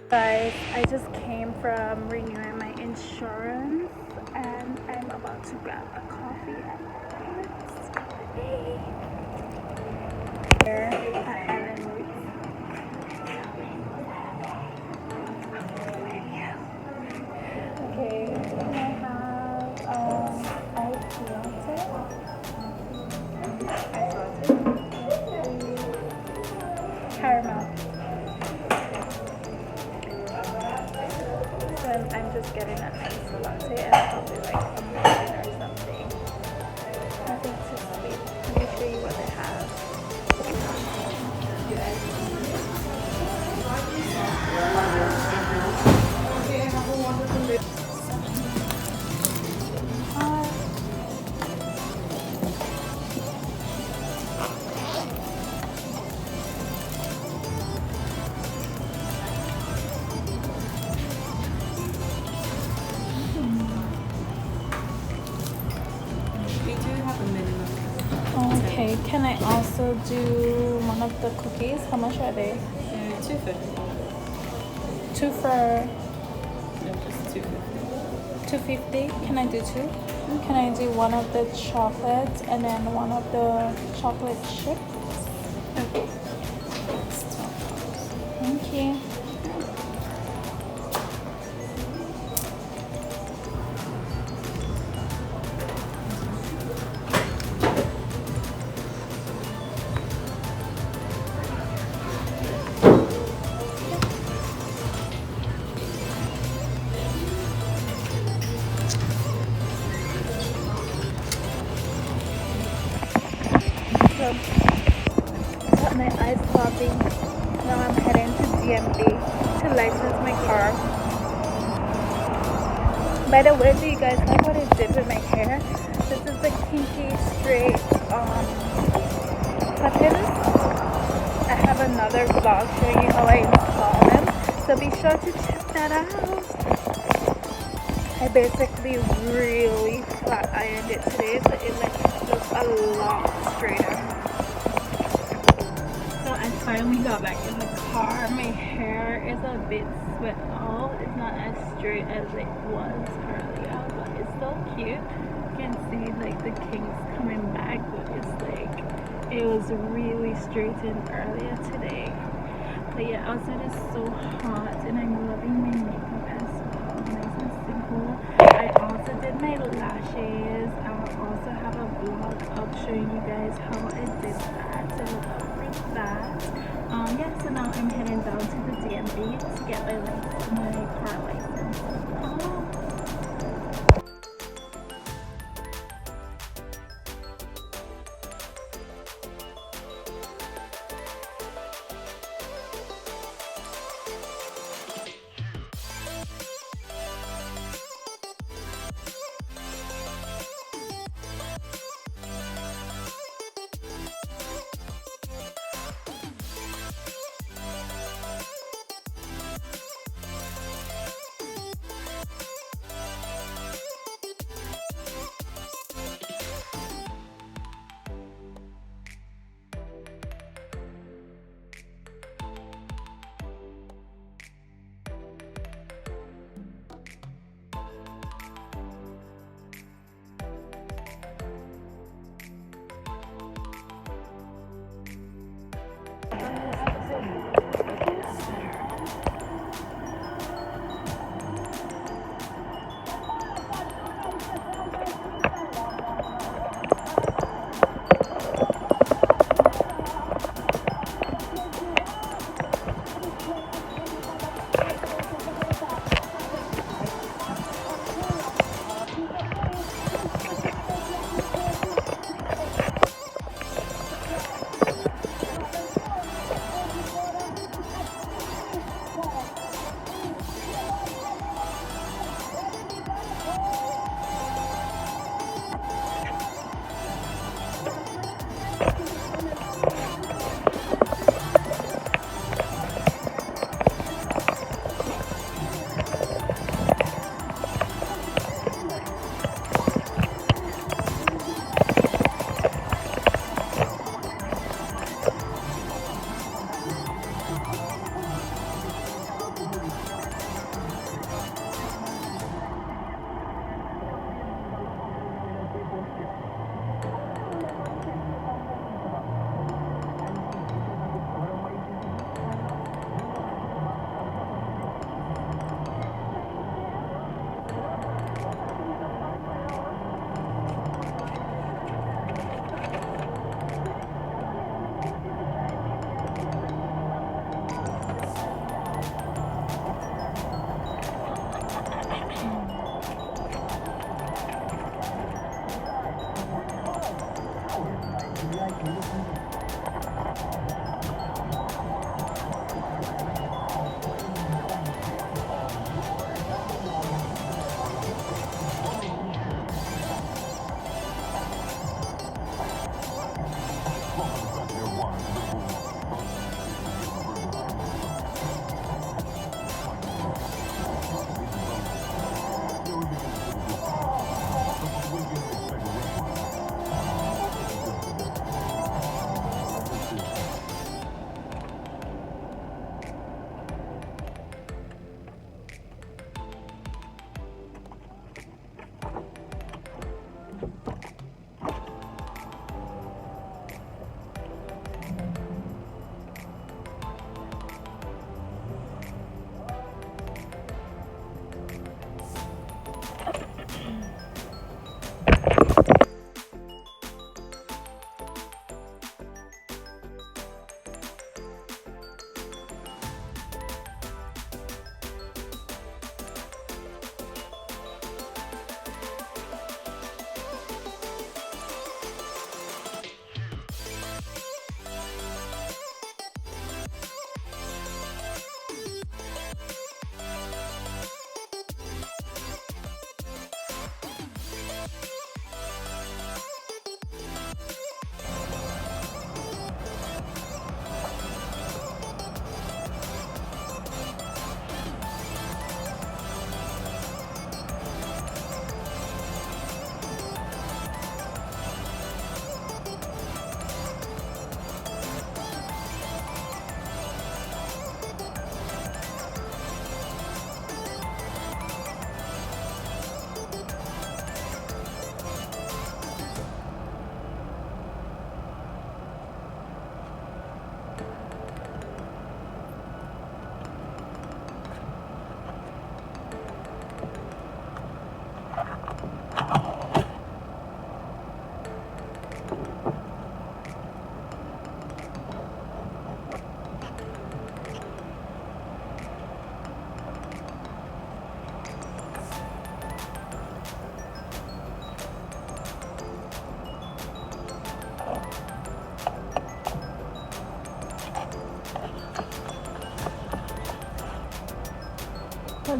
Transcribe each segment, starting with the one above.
Guys, I just came from renewing my insurance and I'm about to grab a coffee at here at Ellen. Okay, can I have iced latte? Iced latte? Caramel. So I'm just getting an iced latte and probably like a muffin or something. Nothing too sweet. Let me show you what they have. We do have a minimum. Okay, can I also do one of the cookies? How much are they? 250. Two for No, just 250. $2.50. Can I do two? Can I do one of the chocolates and then one of the chocolate chips? Okay. Thank you. So, got my iced coffee. Now I'm heading to DMV to license my car. By the way, do you guys like what I did with my hair? This is the kinky straight cut-ins. I have another vlog showing you how I install them, so be sure to check that out. I basically really flat ironed it today, so it looks a lot straighter. So I finally got back in the car. My hair is a bit swept out. It's not as straight as it was earlier, but it's still cute. You can see like the kinks coming back, but it's like it was really straightened earlier today. But yeah, outside is so hot and I'm loving my makeup as well. Nice and simple. I also did my lashes. I'll also have a vlog up showing you guys how I did that. So look out for that. Yeah, so now I'm heading down to the DMV to get my car license. Oh.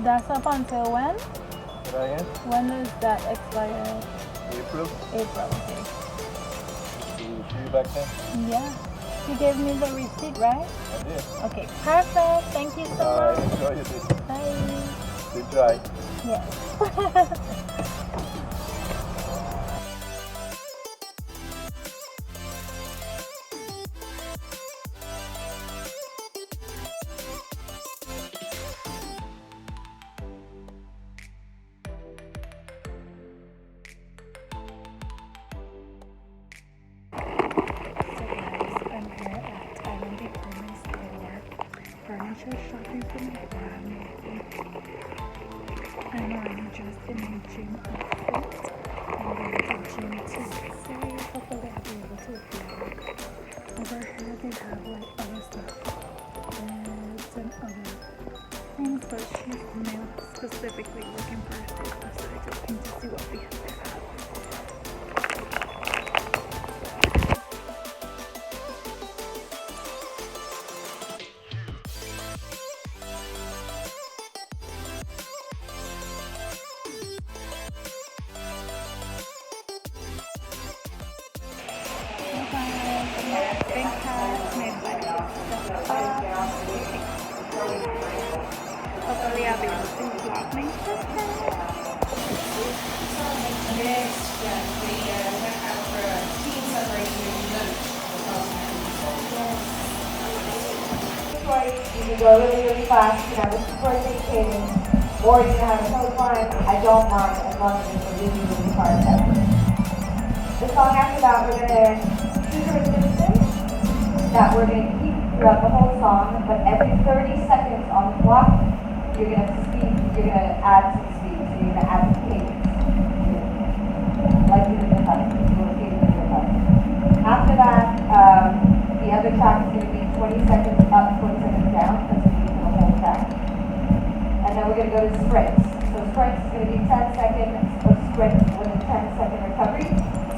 That's up until when? Right here? When does that expire? April. April, okay. We'll see you back then. Yeah. You gave me the receipt, right? I did. Okay, perfect. Thank you so Alright, much. enjoy your day. Bye. Good try. Yes. Furniture shopping for my family. And I'm just in a gym outfit. I'm going to gym today. Hopefully I'll be able to vlog. Over here they have like other stuff. Beds and other things, but she's now specifically looking for a sofa, so I just need to see what we have there. Hopefully I'll be able to vlog my sister. You can go really, really fast, you can have a super vacation, or you can have a slow climb. I don't mind as long as it's a really, really hard step. The song after that, we're going to choose a resistance that we're going to keep throughout the whole song, but every 30 seconds on the clock, you're going to add some speed, so you're going to add some cadence. Like you did with us, you'll repeat it with us. After that, the other track is going to be 20 seconds up, 20 seconds down, that's going to be for the whole track. And then we're going to go to sprints. So sprints is going to be 10 seconds of sprint with a 10-second recovery,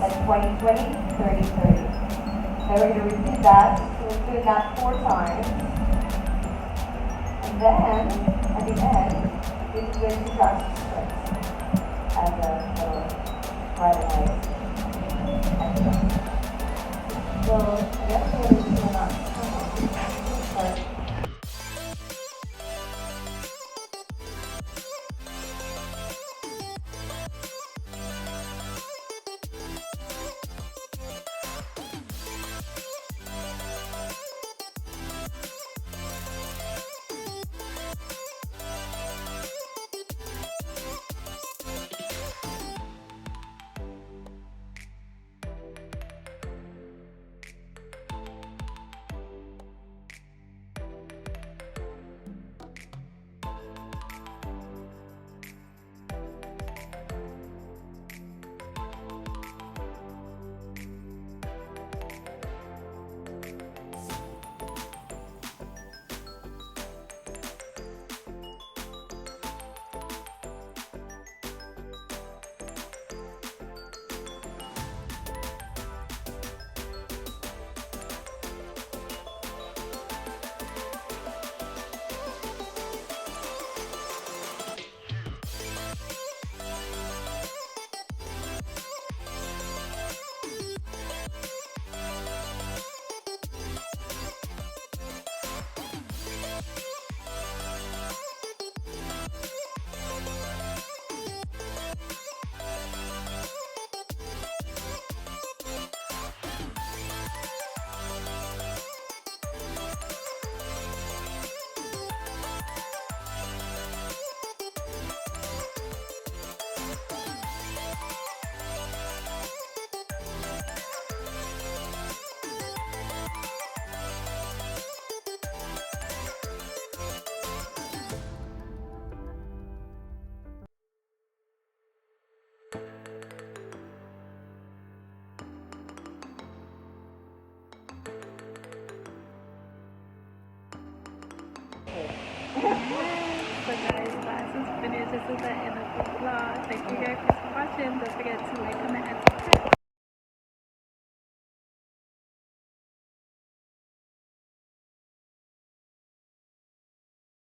like 20, 20, 30, 30. Then we're going to repeat that, so we're doing that 4 times. And then, at the end, we're going to track sprints as a little Friday night extra. So, I guess we're going to do that. Start. So guys, class is finished. This is the end of the vlog. Thank you guys for watching. Don't forget to like,